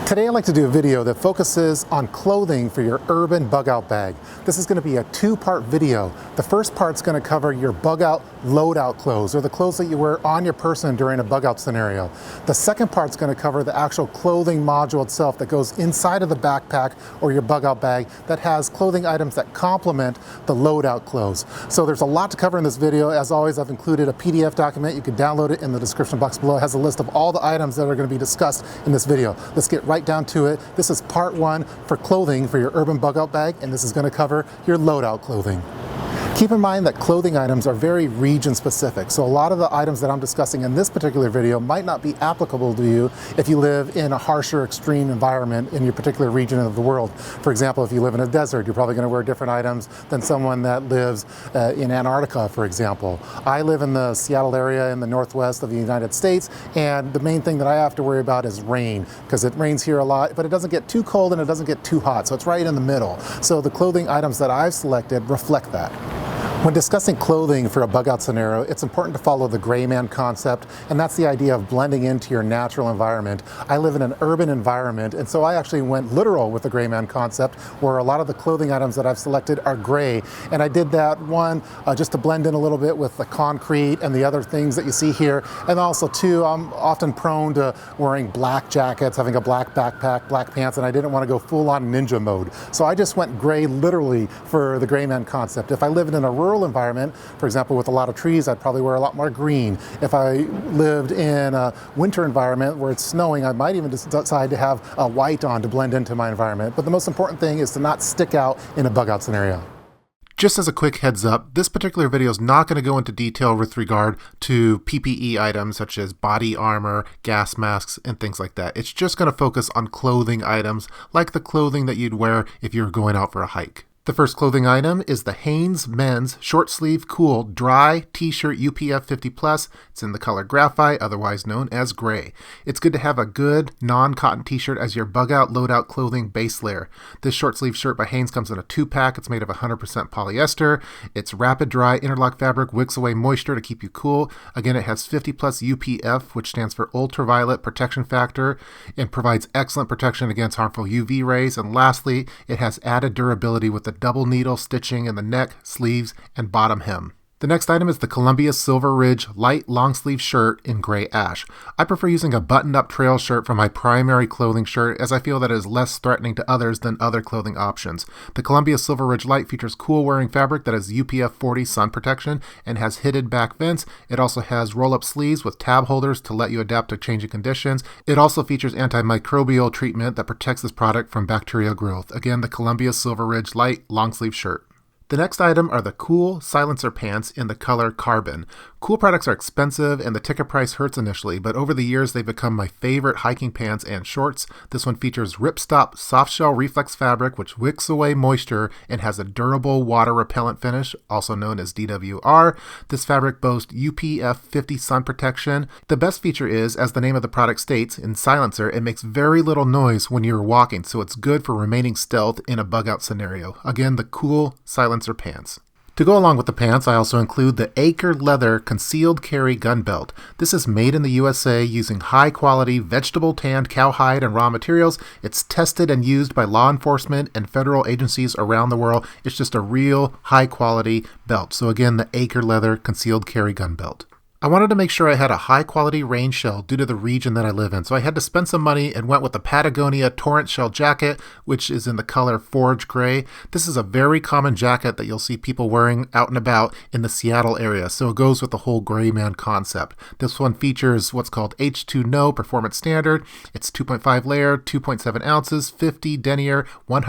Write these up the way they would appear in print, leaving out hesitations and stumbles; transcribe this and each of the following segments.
Today I'd like to do a video that focuses on clothing for your urban bug out bag. This is going to be a two-part video. The first part's going to cover your bug out loadout clothes, or the clothes that you wear on your person during a bug out scenario. The second part's going to cover the actual clothing module itself that goes inside of the backpack or your bug out bag that has clothing items that complement the loadout clothes. So there's a lot to cover in this video. As always, I've included a PDF document. You can download it in the description box below. It has a list of all the items that are going to be discussed in this video. Let's get right down to it. This is part one for clothing for your urban bug out bag, and this is going to cover your loadout clothing. Keep in mind that clothing items are very region specific, so a lot of the items that I'm discussing in this particular video might not be applicable to you if you live in a harsher, extreme environment in your particular region of the world. For example, if you live in a desert, you're probably going to wear different items than someone that lives in Antarctica, for example. I live in the Seattle area in the northwest of the United States, and the main thing that I have to worry about is rain, because it rains here a lot, but it doesn't get too cold and it doesn't get too hot, so it's right in the middle. So the clothing items that I've selected reflect that. When discussing clothing for a bug out scenario, it's important to follow the gray man concept, and that's the idea of blending into your natural environment. I live in an urban environment, and so I actually went literal with the gray man concept, where a lot of the clothing items that I've selected are gray. And I did that, one, just to blend in a little bit with the concrete and the other things that you see here. And also, two, I'm often prone to wearing black jackets, having a black backpack, black pants, and I didn't want to go full on ninja mode. So I just went gray literally for the gray man concept. If I lived in a rural environment, for example, with a lot of trees, I'd probably wear a lot more green. If I lived in a winter environment where it's snowing, I might even decide to have a white on to blend into my environment. But the most important thing is to not stick out in a bug out scenario. Just as a quick heads up, this particular video is not going to go into detail with regard to PPE items such as body armor, gas masks, and things like that. It's just going to focus on clothing items like the clothing that you'd wear if you were going out for a hike. The first clothing item is the Hanes Men's Short Sleeve Cool Dry T-shirt UPF 50+. It's in the color graphite, otherwise known as gray. It's good to have a good non-cotton t-shirt as your bug out loadout clothing base layer. This short sleeve shirt by Hanes comes in a 2-pack. It's made of 100% polyester. It's rapid dry interlock fabric, wicks away moisture to keep you cool. Again, it has 50+ UPF, which stands for ultraviolet protection factor, and provides excellent protection against harmful UV rays. And lastly, it has added durability with the double needle stitching in the neck, sleeves, and bottom hem. The next item is the Columbia Silver Ridge light long sleeve shirt in gray ash. I prefer using a buttoned up trail shirt for my primary clothing shirt, as I feel that it is less threatening to others than other clothing options. The Columbia Silver Ridge Light features cool wearing fabric that has UPF 40 sun protection and has hidden back vents. It also has roll up sleeves with tab holders to let you adapt to changing conditions. It also features antimicrobial treatment that protects this product from bacterial growth. Again, the Columbia Silver Ridge light long sleeve shirt. The next item are the Cool Silencer pants in the color Carbon. Cool products are expensive and the ticket price hurts initially, but over the years they've become my favorite hiking pants and shorts. This one features ripstop soft shell reflex fabric which wicks away moisture and has a durable water repellent finish, also known as DWR. This fabric boasts UPF 50 sun protection. The best feature is, as the name of the product states, in Silencer, it makes very little noise when you're walking, so it's good for remaining stealth in a bug out scenario. Again, the Cool Silencer pants. To go along with the pants, I also include the Acre Leather Concealed Carry Gun Belt. This is made in the USA using high-quality vegetable tanned cowhide and raw materials. It's tested and used by law enforcement and federal agencies around the world. It's just a real high-quality belt. So again, the Acre Leather Concealed Carry Gun Belt. I wanted to make sure I had a high-quality rain shell due to the region that I live in, so I had to spend some money and went with the Patagonia Torrent Shell jacket, which is in the color Forge Gray. This is a very common jacket that you'll see people wearing out and about in the Seattle area, so it goes with the whole gray man concept. This one features what's called H2No Performance Standard. It's 2.5 layer, 2.7 ounces, 50 denier, 100%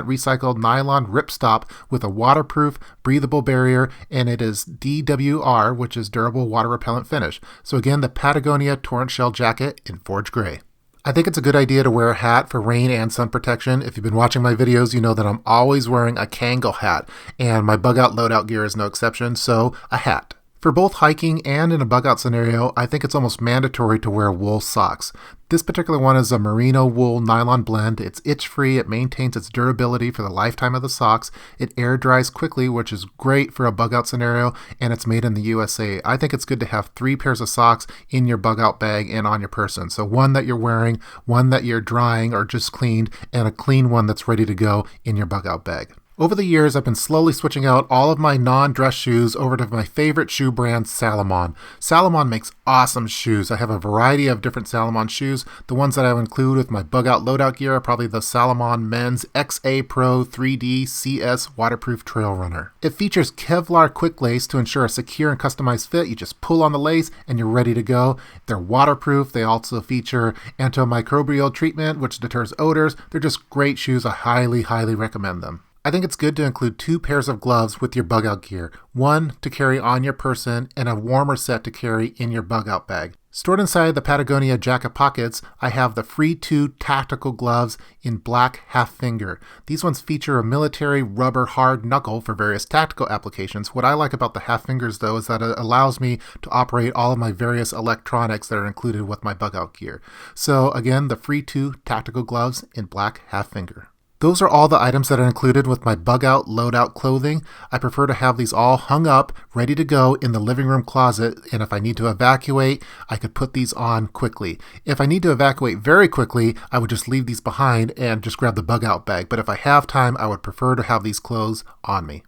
recycled nylon ripstop with a waterproof, breathable barrier, and it is DWR, which is durable water repellent finish. So again, the Patagonia Torrent Shell jacket in Forge Gray. I think it's a good idea to wear a hat for rain and sun protection. If you've been watching my videos, you know that I'm always wearing a Kangol hat, and my bug out loadout gear is no exception, so a hat. For both hiking and in a bug out scenario, I think it's almost mandatory to wear wool socks. This particular one is a merino wool nylon blend. It's itch-free, it maintains its durability for the lifetime of the socks, it air dries quickly, which is great for a bug out scenario, and it's made in the USA. I think it's good to have 3 pairs of socks in your bug out bag and on your person. So one that you're wearing, one that you're drying or just cleaned, and a clean one that's ready to go in your bug out bag. Over the years, I've been slowly switching out all of my non-dress shoes over to my favorite shoe brand, Salomon. Salomon makes awesome shoes. I have a variety of different Salomon shoes. The ones that I would include with my bug out loadout gear are probably the Salomon Men's XA Pro 3D CS Waterproof Trail Runner. It features Kevlar quick lace to ensure a secure and customized fit. You just pull on the lace and you're ready to go. They're waterproof. They also feature antimicrobial treatment, which deters odors. They're just great shoes. I highly, highly recommend them. I think it's good to include 2 pairs of gloves with your bug out gear, one to carry on your person and a warmer set to carry in your bug out bag. Stored inside the Patagonia jacket pockets, I have the Free 2 tactical gloves in black half finger. These ones feature a military rubber hard knuckle for various tactical applications. What I like about the half fingers though is that it allows me to operate all of my various electronics that are included with my bug out gear. So again, the Free 2 tactical gloves in black half finger. Those are all the items that are included with my bug out loadout clothing. I prefer to have these all hung up, ready to go in the living room closet, and if I need to evacuate, I could put these on quickly. If I need to evacuate very quickly, I would just leave these behind and just grab the bug out bag. But if I have time, I would prefer to have these clothes on me.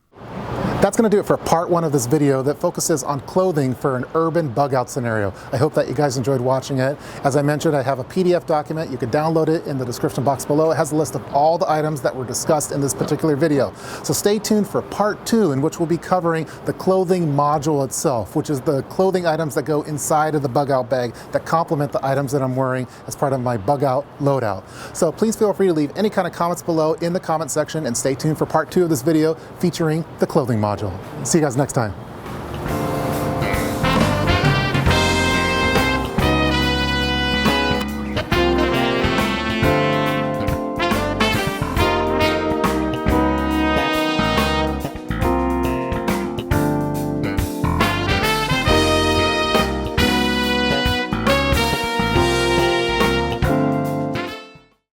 That's going to do it for part 1 of this video that focuses on clothing for an urban bug out scenario. I hope that you guys enjoyed watching it. As I mentioned, I have a PDF document. You can download it in the description box below. It has a list of all the items that were discussed in this particular video. So stay tuned for part 2, in which we'll be covering the clothing module itself, which is the clothing items that go inside of the bug out bag that complement the items that I'm wearing as part of my bug out loadout. So please feel free to leave any kind of comments below in the comment section, and stay tuned for part 2 of this video featuring the clothing module. See you guys next time.